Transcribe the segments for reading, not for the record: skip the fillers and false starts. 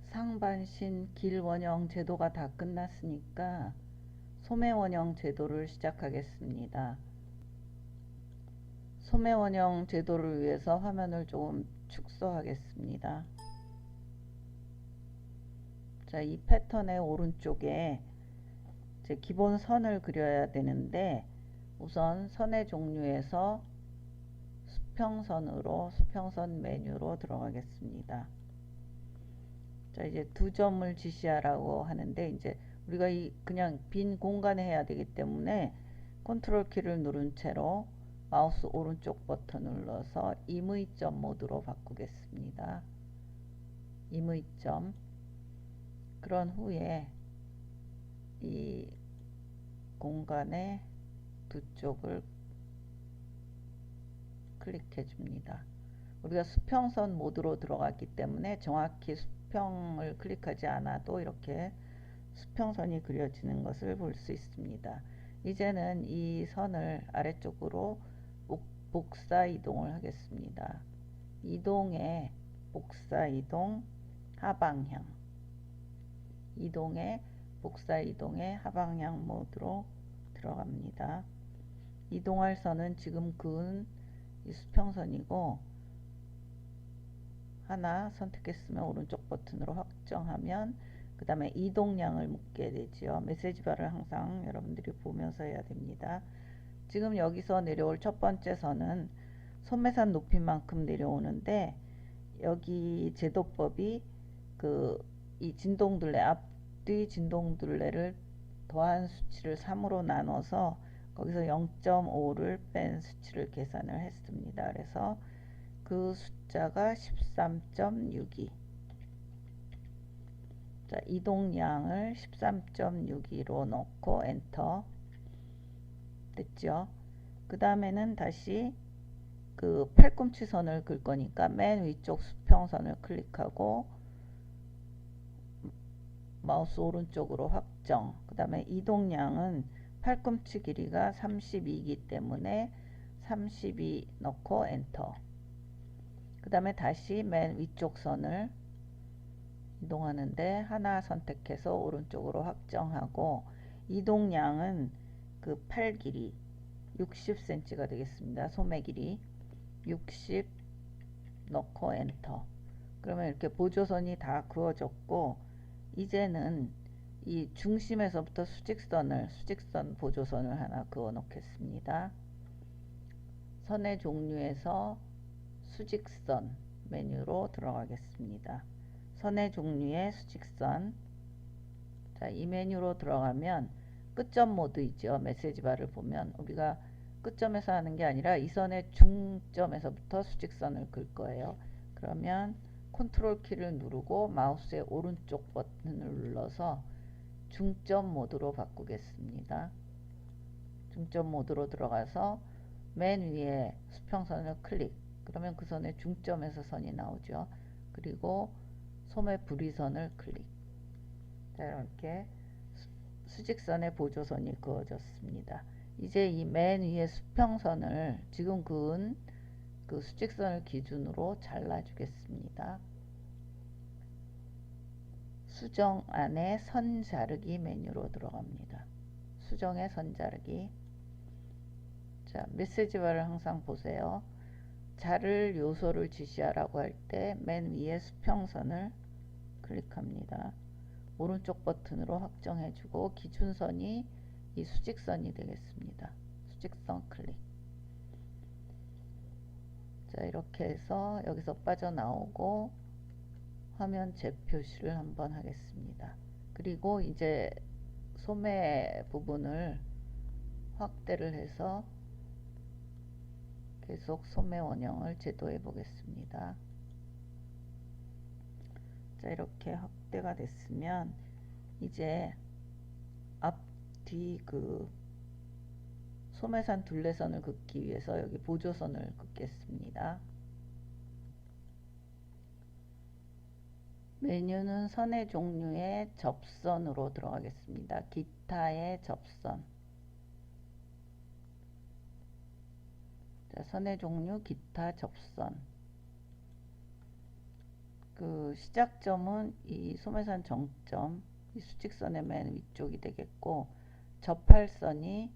상반신 길원형 제도가 다 끝났으니까 소매원형 제도를 시작하겠습니다. 소매원형 제도를 위해서 화면을 조금 축소하겠습니다. 자, 이 패턴의 오른쪽에 제 기본 선을 그려야 되는데 우선 선의 종류에서 수평선 메뉴로 들어가겠습니다. 자, 이제 두 점을 지시하라고 하는데 이제 우리가 이 그냥 빈 공간에 해야 되기 때문에 컨트롤 키를 누른 채로 마우스 오른쪽 버튼을 눌러서 임의점 모드로 바꾸겠습니다. 임의점. 그런 후에 이 공간의 두 쪽을 클릭해 줍니다. 우리가 수평선 모드로 들어갔기 때문에 정확히 수평을 클릭하지 않아도 이렇게 수평선이 그려지는 것을 볼 수 있습니다. 이제는 이 선을 아래쪽으로 복사 이동을 하겠습니다. 이동에 복사 이동 하방향, 이동에 복사 이동의 하방향 모드로 들어갑니다. 이동할 선은 지금 그은 이 수평선이고 하나 선택했으면 오른쪽 버튼으로 확정하면 그 다음에 이동량을 묻게 되지요. 메시지 바를 항상 여러분들이 보면서 해야 됩니다. 지금 여기서 내려올 첫 번째 선은 소매산 높이만큼 내려오는데 여기 제도법이 이 진동둘레 앞뒤 진동둘레를 더한 수치를 3으로 나눠서 거기서 0.5를 뺀 수치를 계산을 했습니다. 그래서 그 숫자가 13.62. 자, 이동량을 13.62로 넣고 엔터. 됐죠? 그 다음에는 다시 그 팔꿈치 선을 그을 거니까 맨 위쪽 수평선을 클릭하고 마우스 오른쪽으로 확정. 그 다음에 이동량은 팔꿈치 길이가 32이기 때문에 32 넣고 엔터. 그 다음에 다시 맨 위쪽 선을 이동하는데 하나 선택해서 오른쪽으로 확정하고 이동량은 그 팔 길이 60cm가 되겠습니다. 소매 길이 60 넣고 엔터. 그러면 이렇게 보조선이 다 그어졌고 이제는 이 중심에서부터 수직선 보조선을 하나 그어 놓겠습니다. 선의 종류에서 수직선 메뉴로 들어가겠습니다. 선의 종류의 수직선. 자, 이 메뉴로 들어가면 끝점 모드 있죠. 메시지 바를 보면 우리가 끝점에서 하는 게 아니라 이 선의 중점에서부터 수직선을 그을 거예요. 그러면 컨트롤 키를 누르고 마우스의 오른쪽 버튼을 눌러서 중점 모드로 바꾸겠습니다. 중점 모드로 들어가서 맨 위에 수평선을 클릭. 그러면 그 선의 중점에서 선이 나오죠. 그리고 소매 부리선을 클릭. 자, 이렇게 수직선의 보조선이 그어졌습니다. 이제 이 맨 위에 수평선을 지금 그은 그 수직선을 기준으로 잘라주겠습니다. 수정 안에 선 자르기 메뉴로 들어갑니다. 수정의 선 자르기. 자, 메시지 바를 항상 보세요. 자를 요소를 지시하라고 할 때 맨 위에 수평선을 클릭합니다. 오른쪽 버튼으로 확정해주고 기준선이 이 수직선이 되겠습니다. 수직선 클릭. 자, 이렇게 해서 여기서 빠져나오고 화면 재표시를 한번 하겠습니다. 그리고 이제 소매 부분을 확대를 해서 계속 소매 원형을 제도해 보겠습니다. 자, 이렇게 확대가 됐으면 이제 앞뒤 그 소매산 둘레선을 긋기 위해서 여기 보조선을 긋겠습니다. 메뉴는 선의 종류의 접선으로 들어가겠습니다. 기타의 접선. 자, 선의 종류 기타 접선. 그 시작점은 이 소매산 정점, 이 수직선의 맨 위쪽이 되겠고, 접할 선이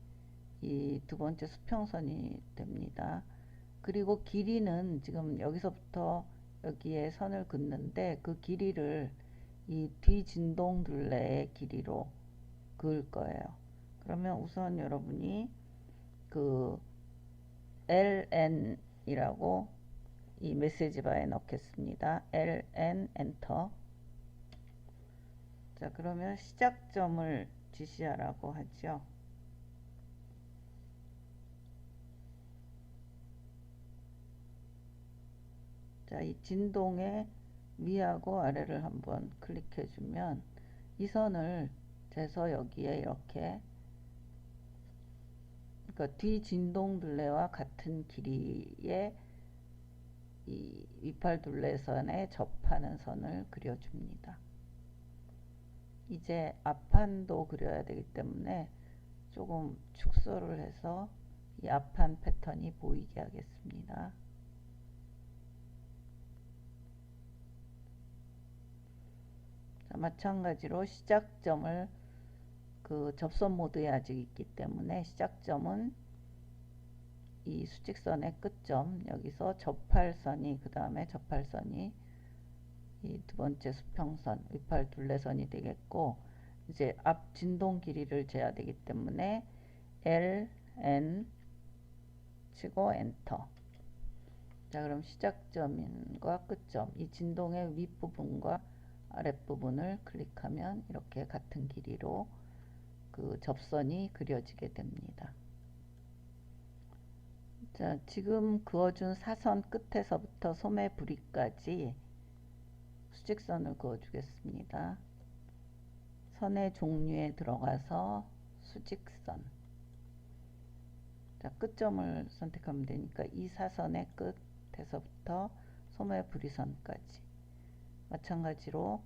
이 두 번째 수평선이 됩니다. 그리고 길이는 지금 여기서부터 여기에 선을 긋는데 그 길이를 이 뒤진동 둘레의 길이로 그을 거예요. 그러면 우선 여러분이 그 ln이라고 이 메시지 바에 넣겠습니다. ln 엔터. 자, 그러면 시작점을 지시하라고 하죠. 자, 이 진동의 위하고 아래를 한번 클릭해 주면 이 선을 재서 여기에 이렇게, 그러니까 뒤 진동 둘레와 같은 길이의 이 위팔 둘레선에 접하는 선을 그려줍니다. 이제 앞판도 그려야 되기 때문에 조금 축소를 해서 이 앞판 패턴이 보이게 하겠습니다. 자, 마찬가지로 시작점을 그 접선 모드에 아직 있기 때문에 시작점은 이 수직선의 끝점, 여기서 접할선이, 그 다음에 접할선이 이 두 번째 수평선, 위팔 둘레선이 되겠고, 이제 앞 진동 길이를 재야 되기 때문에 L, N 치고 엔터. 자, 그럼 시작점과 끝점, 이 진동의 윗부분과 아랫부분을 클릭하면 이렇게 같은 길이로 그 접선이 그려지게 됩니다. 자, 지금 그어준 사선 끝에서부터 소매 부리까지 수직선을 그어주겠습니다. 선의 종류에 들어가서 수직선. 자, 끝점을 선택하면 되니까 이 사선의 끝에서부터 소매 부리선까지. 마찬가지로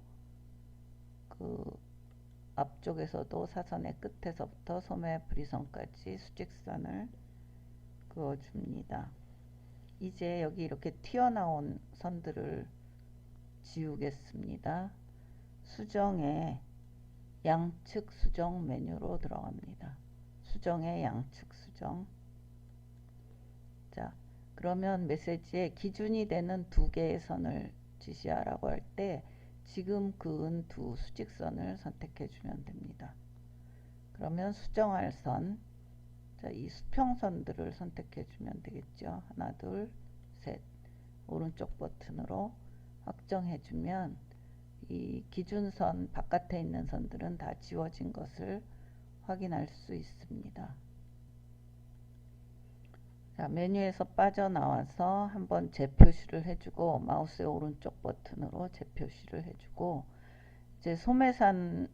그 앞쪽에서도 사선의 끝에서부터 소매 부리선까지 수직선을 그어줍니다. 이제 여기 이렇게 튀어나온 선들을 지우겠습니다. 수정에 양측 수정 메뉴로 들어갑니다. 수정의 양측 수정. 자, 그러면 메시지에 기준이 되는 두 개의 선을 지시하라고 할 때 지금 그은 두 수직선을 선택해 주면 됩니다. 그러면 수정할 선, 자, 이 수평선들을 선택해 주면 되겠죠. 하나, 둘, 셋. 오른쪽 버튼으로 확정해 주면 이 기준선 바깥에 있는 선들은 다 지워진 것을 확인할 수 있습니다. 자, 메뉴에서 빠져나와서 한번 재표시를 해주고 마우스의 오른쪽 버튼으로 재표시를 해주고, 이제 소매산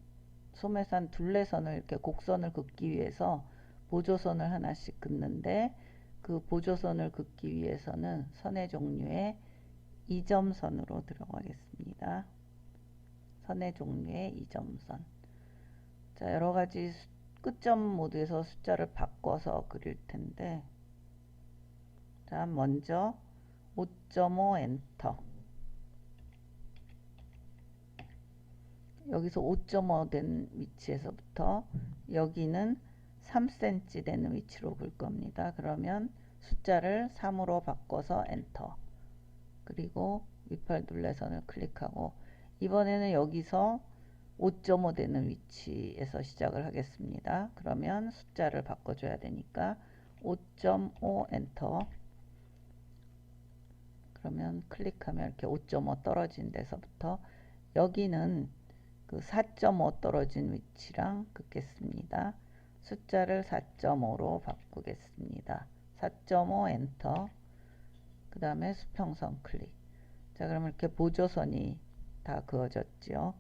둘레선을 이렇게 곡선을 긋기 위해서 보조선을 하나씩 긋는데, 그 보조선을 긋기 위해서는 선의 종류에 이점선으로 들어가겠습니다. 선의 종류에 이점선. 자, 여러가지 끝점 모드에서 숫자를 바꿔서 그릴 텐데, 자, 먼저 5.5 엔터. 여기서 5.5 된 위치에서부터 여기는 3cm 되는 위치로 볼 겁니다. 그러면 숫자를 3으로 바꿔서 엔터. 그리고 위팔 둘레선을 클릭하고, 이번에는 여기서 5.5 되는 위치에서 시작을 하겠습니다. 그러면 숫자를 바꿔줘야 되니까 5.5 엔터. 그러면 클릭하면 이렇게 5.5 떨어진 데서부터 여기는 그 4.5 떨어진 위치랑 긋겠습니다. 숫자를 4.5로 바꾸겠습니다. 4.5 엔터. 그 다음에 수평선 클릭. 자, 그러면 이렇게 보조선이 다 그어졌죠.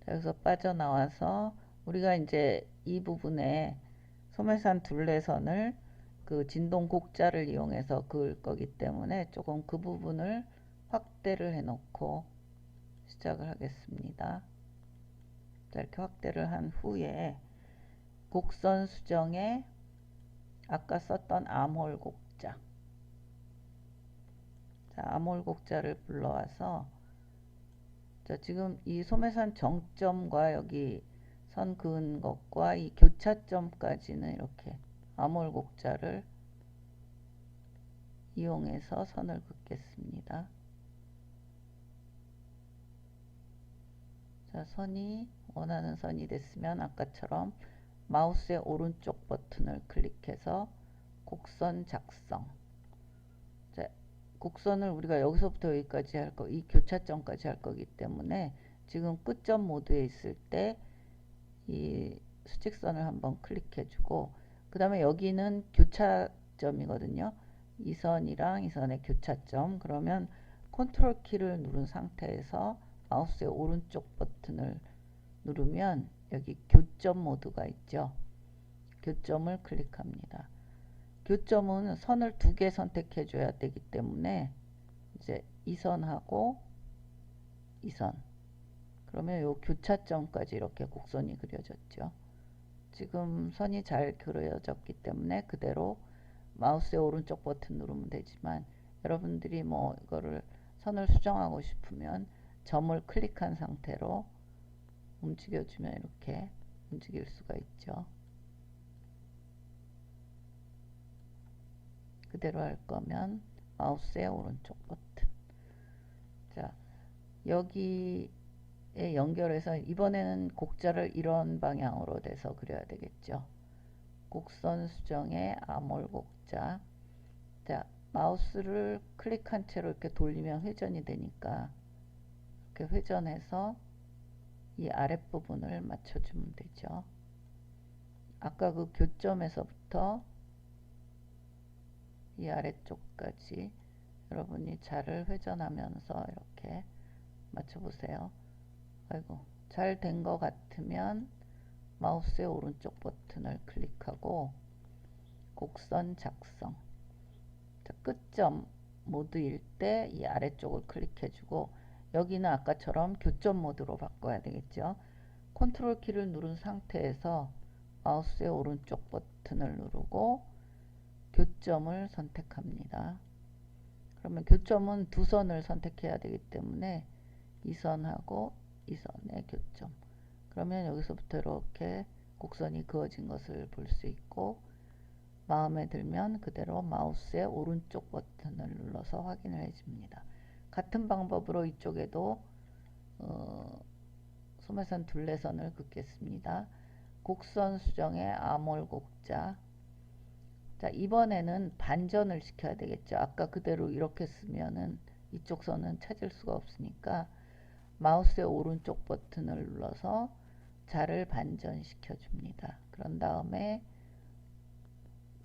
자, 여기서 빠져나와서 우리가 이제 이 부분에 소매산 둘레선을 그 진동 곡자를 이용해서 그을 거기 때문에 조금 그 부분을 확대를 해 놓고 시작을 하겠습니다. 자, 이렇게 확대를 한 후에 곡선 수정에 아까 썼던 암홀 곡자, 자, 아몰곡자를 불러와서 자, 지금 이 소매선 정점과 여기 선 그은 것과 이 교차점까지는 이렇게 아몰곡자를 이용해서 선을 긋겠습니다. 자, 선이 원하는 선이 됐으면 아까처럼 마우스의 오른쪽 버튼을 클릭해서 곡선 작성. 자, 곡선을 우리가 여기서부터 여기까지 할 거, 이 교차점까지 할 거기 때문에 지금 끝점 모드에 있을 때 이 수직선을 한번 클릭해주고, 그 다음에 여기는 교차점이거든요. 이 선이랑 이 선의 교차점. 그러면 컨트롤 키를 누른 상태에서 마우스의 오른쪽 버튼을 누르면 여기 교점 모드가 있죠. 교점을 클릭합니다. 교점은 선을 두 개 선택해 줘야 되기 때문에 이제 이 선하고 이 선, 그러면 요 교차점까지 이렇게 곡선이 그려졌죠. 지금 선이 잘 그려졌기 때문에 그대로 마우스의 오른쪽 버튼 누르면 되지만, 여러분들이 뭐 이거를 선을 수정하고 싶으면 점을 클릭한 상태로 움직여주면 이렇게 움직일 수가 있죠. 그대로 할 거면 마우스의 오른쪽 버튼. 자, 여기에 연결해서 이번에는 곡자를 이런 방향으로 돼서 그려야 되겠죠. 곡선 수정의 아몰곡자. 자, 마우스를 클릭한 채로 이렇게 돌리면 회전이 되니까 이렇게 회전해서 이 아랫부분을 맞춰주면 되죠. 아까 그 교점에서부터 이 아래쪽까지 여러분이 자를 회전하면서 이렇게 맞춰보세요. 아이고, 잘 된 것 같으면 마우스의 오른쪽 버튼을 클릭하고 곡선 작성. 자, 끝점 모드일 때 이 아래쪽을 클릭해주고, 여기는 아까처럼 교점 모드로 바꿔야 되겠죠. 컨트롤 키를 누른 상태에서 마우스의 오른쪽 버튼을 누르고 교점을 선택합니다. 그러면 교점은 두 선을 선택해야 되기 때문에 이 선하고 이 선의 교점. 그러면 여기서부터 이렇게 곡선이 그어진 것을 볼 수 있고, 마음에 들면 그대로 마우스의 오른쪽 버튼을 눌러서 확인을 해줍니다. 같은 방법으로 이쪽에도 소매선 둘레선을 긋겠습니다. 곡선 수정의 아몰곡자. 자, 이번에는 반전을 시켜야 되겠죠. 아까 그대로 이렇게 쓰면은 이쪽 선은 찾을 수가 없으니까 마우스의 오른쪽 버튼을 눌러서 자를 반전시켜 줍니다. 그런 다음에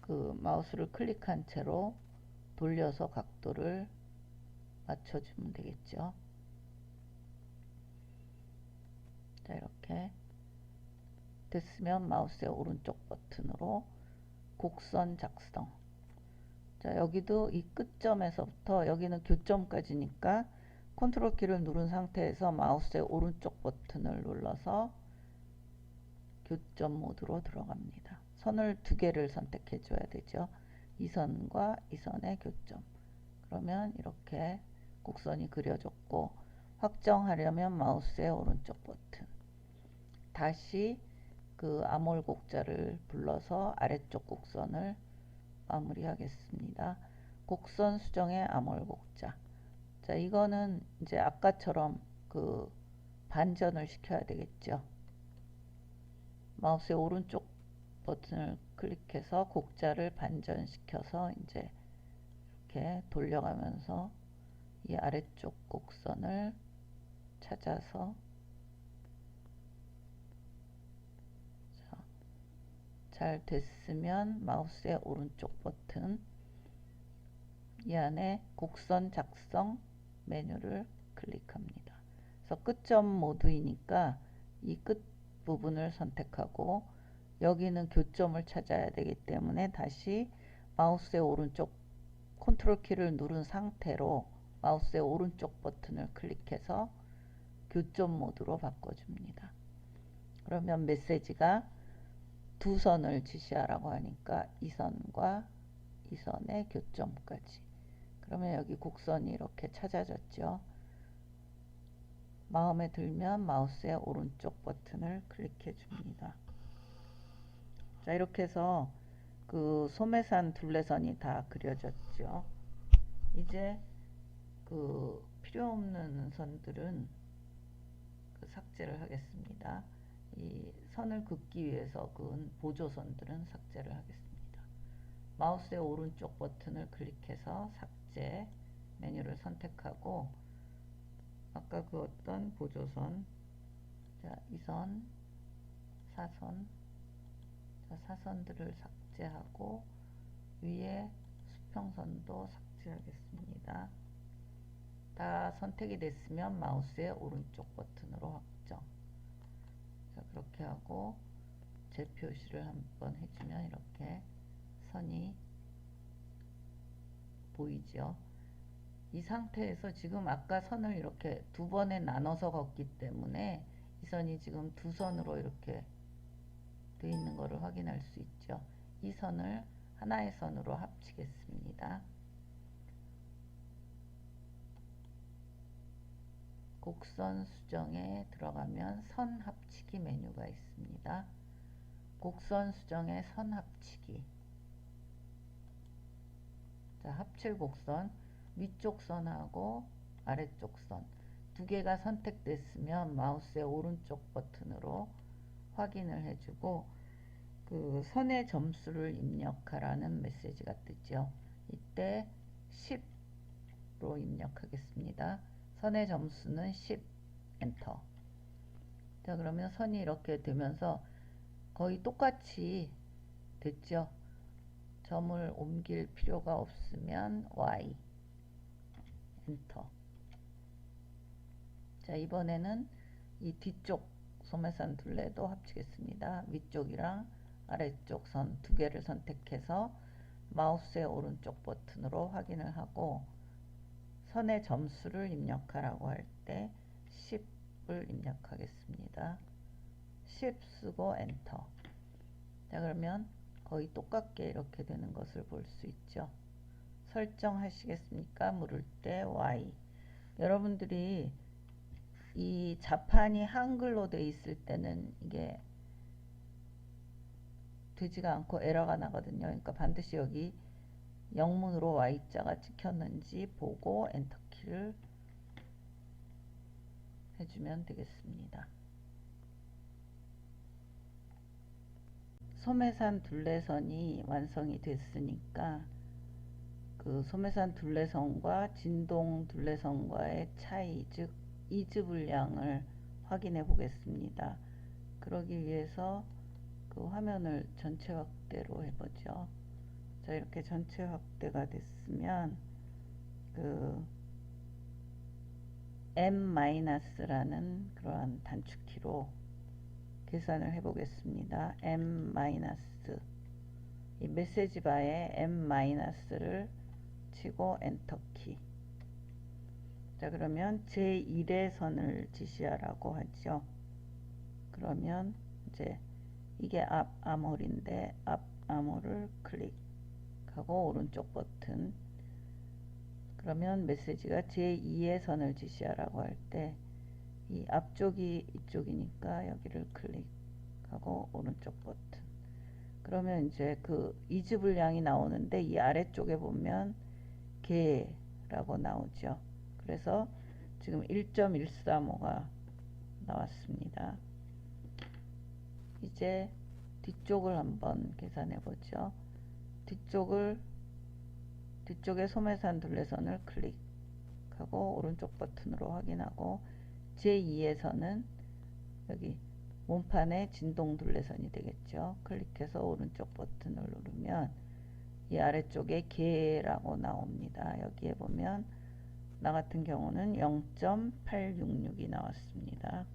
그 마우스를 클릭한 채로 돌려서 각도를 맞춰주면 되겠죠. 자, 이렇게 됐으면 마우스의 오른쪽 버튼으로 곡선 작성. 자, 여기도 이 끝점에서부터 여기는 교점까지니까 컨트롤 키를 누른 상태에서 마우스의 오른쪽 버튼을 눌러서 교점 모드로 들어갑니다. 선을 두 개를 선택해 줘야 되죠. 이 선과 이 선의 교점. 그러면 이렇게 곡선이 그려졌고, 확정하려면 마우스의 오른쪽 버튼. 다시 그 아몰곡자를 불러서 아래쪽 곡선을 마무리하겠습니다. 곡선 수정의 아몰곡자. 자, 이거는 이제 아까처럼 그 반전을 시켜야 되겠죠. 마우스의 오른쪽 버튼을 클릭해서 곡자를 반전시켜서 이제 이렇게 돌려가면서 이 아래쪽 곡선을 찾아서, 자, 잘 됐으면 마우스의 오른쪽 버튼, 이 안에 곡선 작성 메뉴를 클릭합니다. 그래서 끝점 모드이니까 이 끝 부분을 선택하고, 여기는 교점을 찾아야 되기 때문에 다시 마우스의 오른쪽 컨트롤 키를 누른 상태로 마우스의 오른쪽 버튼을 클릭해서 교점 모드로 바꿔줍니다. 그러면 메시지가 두 선을 지시하라고 하니까 이 선과 이 선의 교점까지. 그러면 여기 곡선이 이렇게 찾아졌죠. 마음에 들면 마우스의 오른쪽 버튼을 클릭해 줍니다. 자, 이렇게 해서 그 소매산 둘레선이 다 그려졌죠. 이제 그 필요 없는 선들은 그 삭제를 하겠습니다. 이 선을 긋기 위해서 그은 보조선들은 삭제를 하겠습니다. 마우스의 오른쪽 버튼을 클릭해서 삭제 메뉴를 선택하고 아까 그었던 보조선, 자, 이선, 사선, 자, 사선들을 삭제하고 위에 수평선도 삭제하겠습니다. 다 선택이 됐으면 마우스의 오른쪽 버튼으로 확정. 자, 그렇게 하고 재표시를 한번 해주면 이렇게 선이 보이죠. 이 상태에서 지금 아까 선을 이렇게 두 번에 나눠서 걷기 때문에 이 선이 지금 두 선으로 이렇게 되어 있는 것을 확인할 수 있죠. 이 선을 하나의 선으로 합치겠습니다. 곡선 수정에 들어가면 선 합치기 메뉴가 있습니다. 곡선 수정에 선 합치기. 자, 합칠 곡선 위쪽 선하고 아래쪽 선 두 개가 선택됐으면 마우스의 오른쪽 버튼으로 확인을 해주고 그 선의 점수를 입력하라는 메시지가 뜨죠. 이때 10로 입력하겠습니다. 선의 점수는 10 엔터. 자, 그러면 선이 이렇게 되면서 거의 똑같이 됐죠. 점을 옮길 필요가 없으면 Y 엔터. 자, 이번에는 이 뒤쪽 소매산 둘레도 합치겠습니다. 위쪽이랑 아래쪽 선 두 개를 선택해서 마우스의 오른쪽 버튼으로 확인을 하고 선의 점수를 입력하라고 할 때 10을 입력하겠습니다. 10 쓰고 엔터. 자, 그러면 거의 똑같게 이렇게 되는 것을 볼 수 있죠. 설정하시겠습니까? 물을 때 Y. 여러분들이 이 자판이 한글로 돼 있을 때는 이게 되지가 않고 에러가 나거든요. 그러니까 반드시 여기 영문으로 Y자가 찍혔는지 보고 엔터키를 해주면 되겠습니다. 소매산 둘레선이 완성이 됐으니까 그 소매산 둘레선과 진동 둘레선과의 차이, 즉 이즈 분량을 확인해 보겠습니다. 그러기 위해서 그 화면을 전체 확대로 해보죠. 자, 이렇게 전체 확대가 됐으면 그 M-라는 그러한 단축키로 계산을 해 보겠습니다. M- 이 메시지 바에 M-를 치고 엔터키. 자, 그러면 제1의 선을 지시하라고 하죠. 그러면 이제 이게 앞 암홀인데 앞 암홀을 클릭하고 오른쪽 버튼. 그러면 메시지가 제2의 선을 지시하라고 할 때 이 앞쪽이 이쪽이니까 여기를 클릭하고 오른쪽 버튼. 그러면 이제 그 이즈 분량이 나오는데 이 아래쪽에 보면 개라고 나오죠. 그래서 지금 1.135가 나왔습니다. 이제 뒤쪽을 한번 계산해 보죠. 뒤쪽에 소매산 둘레선을 클릭하고 오른쪽 버튼으로 확인하고 제2의 선은 여기 몸판에 진동 둘레선이 되겠죠. 클릭해서 오른쪽 버튼을 누르면 이 아래쪽에 개라고 나옵니다. 여기에 보면 나 같은 경우는 0.866이 나왔습니다.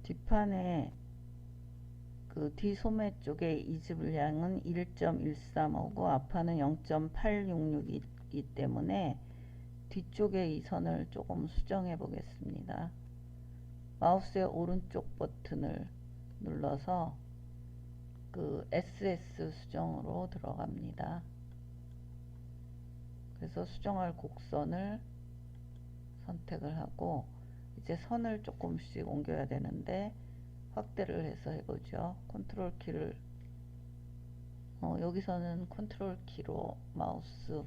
뒷판에 그 뒤소매 쪽에 이즈 분량은 1.135고 앞판은 0.866이기 때문에 뒤쪽에 이 선을 조금 수정해 보겠습니다. 마우스의 오른쪽 버튼을 눌러서 그 SS 수정으로 들어갑니다. 그래서 수정할 곡선을 선택을 하고 이제 선을 조금씩 옮겨야 되는데 확대를 해서 해보죠. 컨트롤 키를 여기서는 컨트롤 키로 마우스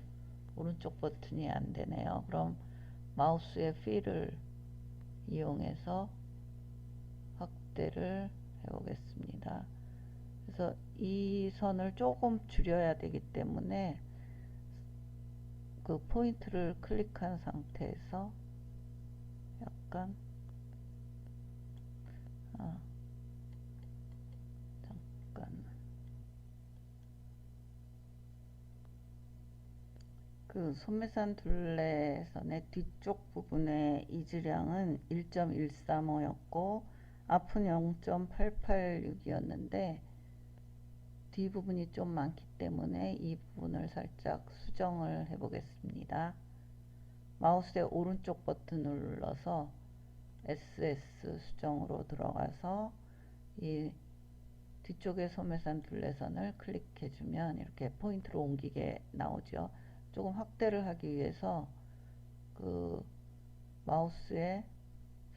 오른쪽 버튼이 안 되네요. 그럼 마우스의 휠을 이용해서 확대를 해보겠습니다. 그래서 이 선을 조금 줄여야 되기 때문에 그 포인트를 클릭한 상태에서 약간 잠깐 그 소매산 둘레선의 뒤쪽 부분의 이즈량은 1.135였고 앞은 0.886이었는데 뒷부분이 좀 많기 때문에 이 부분을 살짝 수정을 해 보겠습니다. 마우스의 오른쪽 버튼을 눌러서 SS 수정으로 들어가서 이 뒤쪽의 소매산 둘레선을 클릭해 주면 이렇게 포인트로 옮기게 나오죠. 조금 확대를 하기 위해서 그 마우스의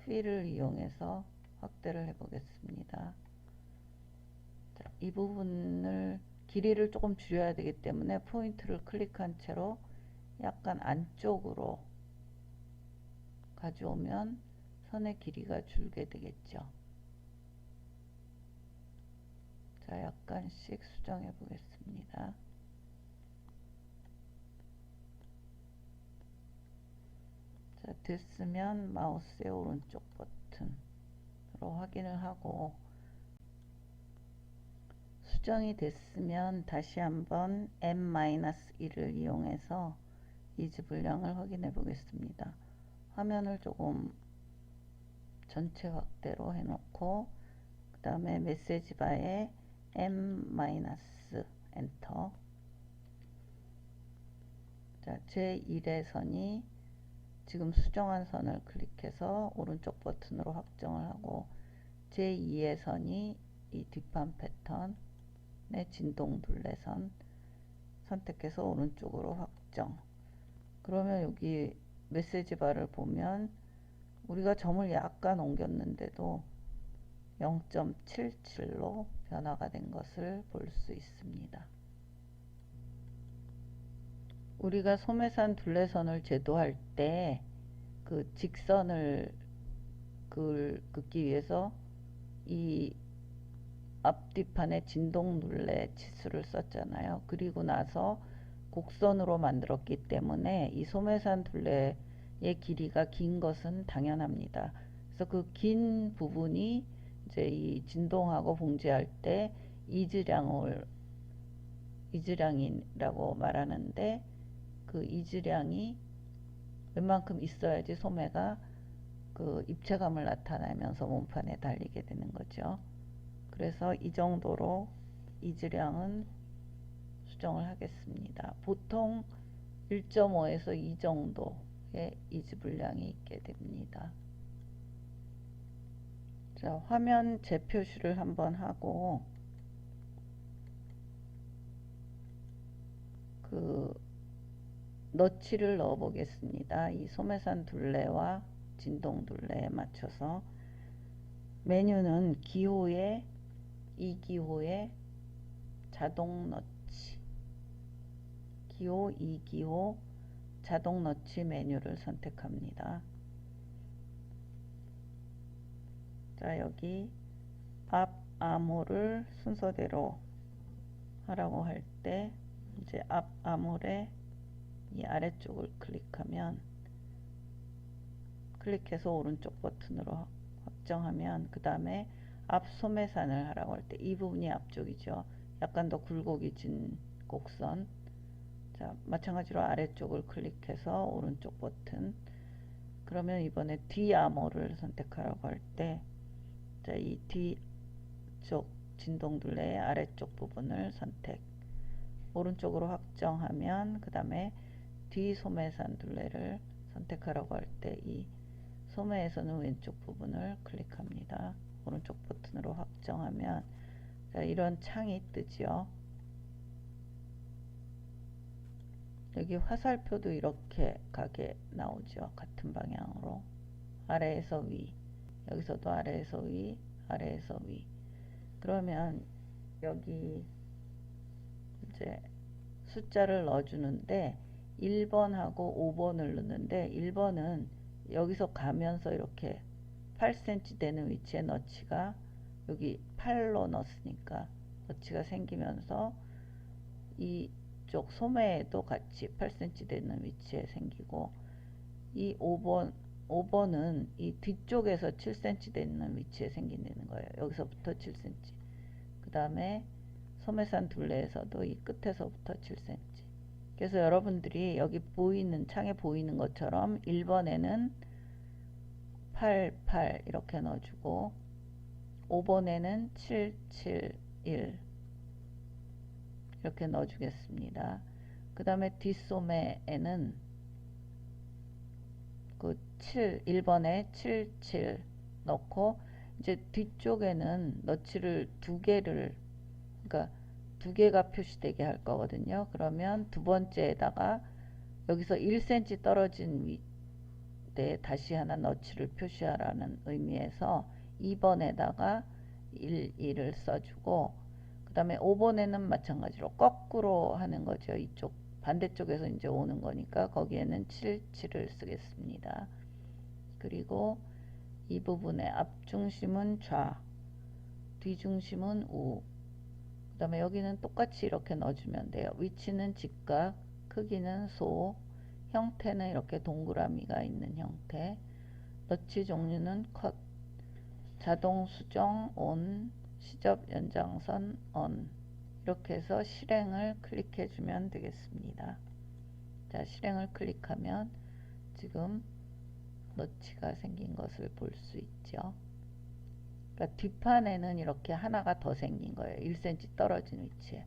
휠을 이용해서 확대를 해 보겠습니다. 자, 이 부분을 길이를 조금 줄여야 되기 때문에 포인트를 클릭한 채로 약간 안쪽으로 가져오면 선의 길이가 줄게 되겠죠. 자, 약간씩 수정해 보겠습니다. 자, 됐으면 마우스의 오른쪽 버튼으로 확인을 하고 수정이 됐으면 다시 한번 M-1을 이용해서 이즈 분량을 확인해 보겠습니다. 화면을 조금 전체 확대로 해 놓고 그 다음에 메시지 바에 M- 엔터. 자, 제1의 선이 지금 수정한 선을 클릭해서 오른쪽 버튼으로 확정을 하고 제2의 선이 이 뒷판 패턴의 진동 둘레선 선택해서 오른쪽으로 확정. 그러면 여기 메시지 바를 보면 우리가 점을 약간 옮겼는데도 0.77로 변화가 된 것을 볼 수 있습니다. 우리가 소매산 둘레선을 제도할 때 그 직선을 긋기 위해서 이 앞뒤판에 진동 둘레 치수를 썼잖아요. 그리고 나서 곡선으로 만들었기 때문에 이 소매산 둘레의 길이가 긴 것은 당연합니다. 그래서 그 긴 부분이 이제 이 진동하고 봉제할 때 이즈량이라고 말하는데 그 이즈량이 웬만큼 있어야지 소매가 그 입체감을 나타내면서 몸판에 달리게 되는 거죠. 그래서 이 정도로 이즈량은 수정을 하겠습니다. 보통 1.5에서 2 정도의 이즈 분량이 있게 됩니다. 자, 화면 재표시를 한번 하고 그 너치를 넣어 보겠습니다. 이 소매산 둘레와 진동 둘레에 맞춰서 메뉴는 기호에 2기호에 자동 너치, 기호 2기호 자동 너치 메뉴를 선택합니다. 자, 여기 앞 아몰을 순서대로 하라고 할 때 이제 앞 아몰의 이 아래쪽을 클릭해서 오른쪽 버튼으로 확정하면 그 다음에 앞 소매산을 하라고 할 때 이 부분이 앞쪽이죠. 약간 더 굴곡이진 곡선. 자, 마찬가지로 아래쪽을 클릭해서 오른쪽 버튼. 그러면 이번에 뒤 암호를 선택하라고 할 때 자, 이 뒤쪽 진동 둘레의 아래쪽 부분을 선택. 오른쪽으로 확정하면 그 다음에 뒤 소매산 둘레를 선택하라고 할 때 이 소매에서는 왼쪽 부분을 클릭합니다. 오른쪽 버튼으로 확정하면 자, 이런 창이 뜨지요. 여기 화살표도 이렇게 가게 나오죠. 같은 방향으로 아래에서 위, 여기서도 아래에서 위, 아래에서 위. 그러면 여기 이제 숫자를 넣어주는데 1번하고 5번을 넣는데 1번은 여기서 가면서 이렇게 8cm 되는 위치에 너치가 여기 8로 넣었으니까 너치가 생기면서 이쪽 소매에도 같이 8cm 되는 위치에 생기고 이 5번은 이 뒤쪽에서 7cm 되는 위치에 생긴다는 거예요. 여기서부터 7cm. 그 다음에 소매산 둘레에서도 이 끝에서부터 7cm. 그래서 여러분들이 여기 보이는 창에 보이는 것처럼 1번에는 8, 8 이렇게 넣어주고 5번에는 7, 7, 1 이렇게 넣어주겠습니다. 그 다음에 뒷소매에는 그 7, 1번에 7, 7 넣고 이제 뒤쪽에는 너치를 두 개를 그러니까 두 개가 표시되게 할 거거든요. 그러면 두 번째에다가 여기서 1cm 떨어진 때 다시 하나 너치를 표시하라는 의미에서 2번에다가 1을 써주고 그 다음에 5번에는 마찬가지로 거꾸로 하는 거죠. 이쪽 반대쪽에서 이제 오는 거니까 거기에는 7, 7을 쓰겠습니다. 그리고 이 부분의 앞중심은 좌, 뒤중심은 우. 그 다음에 여기는 똑같이 이렇게 넣어주면 돼요. 위치는 직각, 크기는 소, 형태는 이렇게 동그라미가 있는 형태, 너치 종류는 컷, 자동 수정 온, 시접 연장선 on. 이렇게 해서 실행을 클릭해 주면 되겠습니다. 자, 실행을 클릭하면 지금 너치가 생긴 것을 볼 수 있죠. 그러니까 뒷판에는 이렇게 하나가 더 생긴 거예요. 1cm 떨어진 위치에.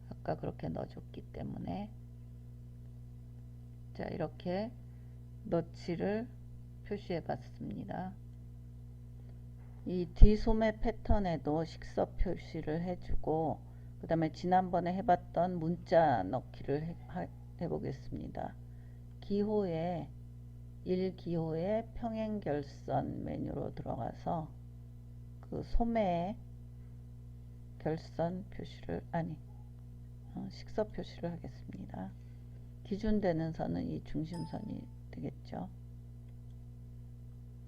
아까 그렇게 넣어줬기 때문에. 자, 이렇게 너치를 표시해 봤습니다. 이 뒤소매 패턴에도 식서 표시를 해주고 그 다음에 지난번에 해봤던 문자 넣기를 해보겠습니다. 기호에 1기호에 평행결선 메뉴로 들어가서 그 소매에 결선 표시를 식서 표시를 하겠습니다. 기준되는 선은 이 중심선이 되겠죠.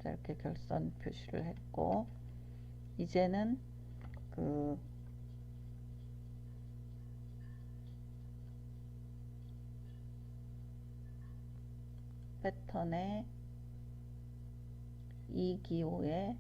자, 이렇게 결선 표시를 했고 이제는 그 패턴의 2기호에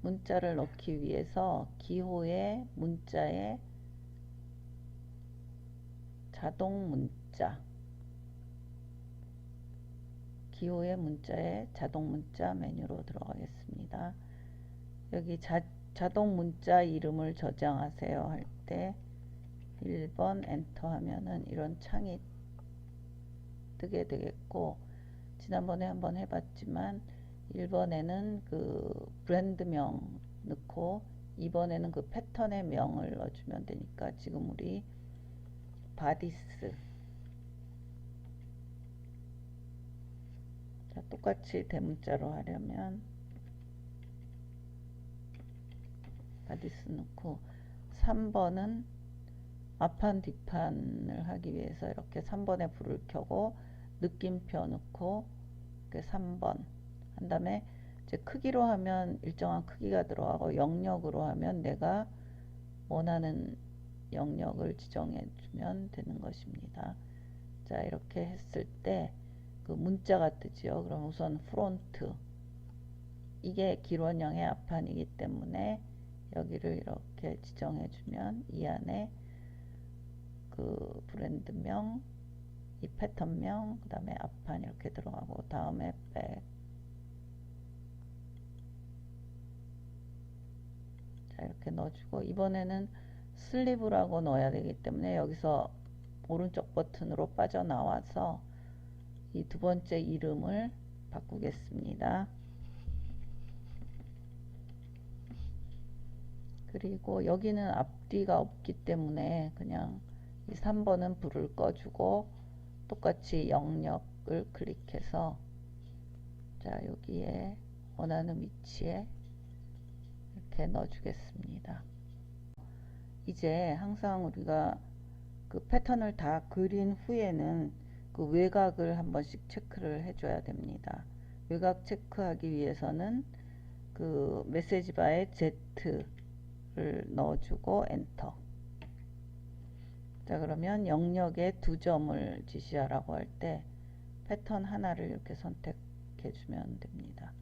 문자를 넣기 위해서 기호의 문자에 자동 문자, 기호의 문자에 자동 문자 메뉴로 들어가겠습니다. 여기 자동 문자 이름을 저장하세요 할 때 1번 엔터 하면은 이런 창이 뜨게 되겠고 지난번에 한번 해봤지만 1번에는 그 브랜드명 넣고 2번에는 그 패턴의 명을 넣어주면 되니까 지금 우리 바디스 자, 똑같이 대문자로 하려면 바디스 넣고 3번은 앞판 뒷판을 하기 위해서 이렇게 3번에 불을 켜고 느낌표 넣고 이렇게 3번 한 다음에 이제 크기로 하면 일정한 크기가 들어가고 영역으로 하면 내가 원하는 영역을 지정해 주면 되는 것입니다. 자, 이렇게 했을 때 그 문자가 뜨지요. 그럼 우선 프론트 이게 기론형의 앞판이기 때문에 여기를 이렇게 지정해 주면 이 안에 그 브랜드명, 이 패턴명, 그 다음에 앞판 이렇게 들어가고 다음에 백 자, 이렇게 넣어주고, 이번에는 슬리브라고 넣어야 되기 때문에 여기서 오른쪽 버튼으로 빠져나와서 이 두 번째 이름을 바꾸겠습니다. 그리고 여기는 앞뒤가 없기 때문에 그냥 이 3번은 불을 꺼주고 똑같이 영역을 클릭해서 자, 여기에 원하는 위치에 이렇게 넣어주겠습니다. 이제 항상 우리가 그 패턴을 다 그린 후에는 그 외곽을 한 번씩 체크를 해줘야 됩니다. 외곽 체크하기 위해서는 그 메시지 바에 Z를 넣어주고 엔터. 자, 그러면 영역에 두 점을 지시하라고 할 때 패턴 하나를 이렇게 선택해 주면 됩니다.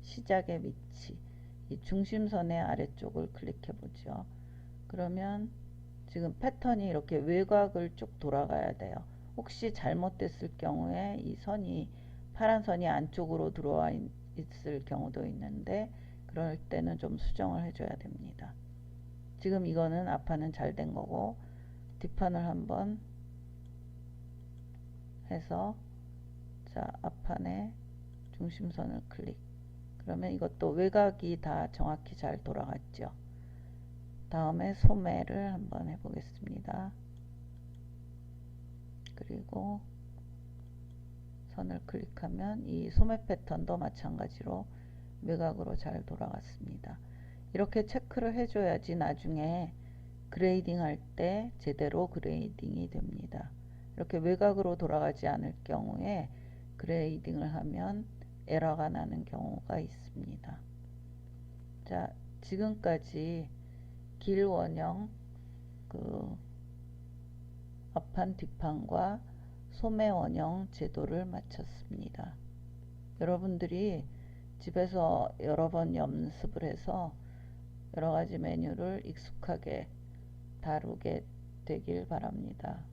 시작의 위치, 이 중심선의 아래쪽을 클릭해 보죠. 그러면 지금 패턴이 이렇게 외곽을 쭉 돌아가야 돼요. 혹시 잘못됐을 경우에 이 선이 파란 선이 안쪽으로 들어와 있을 경우도 있는데 그럴 때는 좀 수정을 해줘야 됩니다. 지금 이거는 앞판은 잘 된 거고 뒷판을 한번 해서 자, 앞판에 중심선을 클릭. 그러면 이것도 외곽이 다 정확히 잘 돌아갔죠. 다음에 소매를 한번 해보겠습니다. 그리고 선을 클릭하면 이 소매 패턴도 마찬가지로 외곽으로 잘 돌아갔습니다. 이렇게 체크를 해줘야지 나중에 그레이딩 할 때 제대로 그레이딩이 됩니다. 이렇게 외곽으로 돌아가지 않을 경우에 그레이딩을 하면 에러가 나는 경우가 있습니다. 자, 지금까지 길 원형 그 앞판 뒷판과 소매 원형 제도를 마쳤습니다. 여러분들이 집에서 여러 번 연습을 해서 여러 가지 메뉴를 익숙하게 다루게 되길 바랍니다.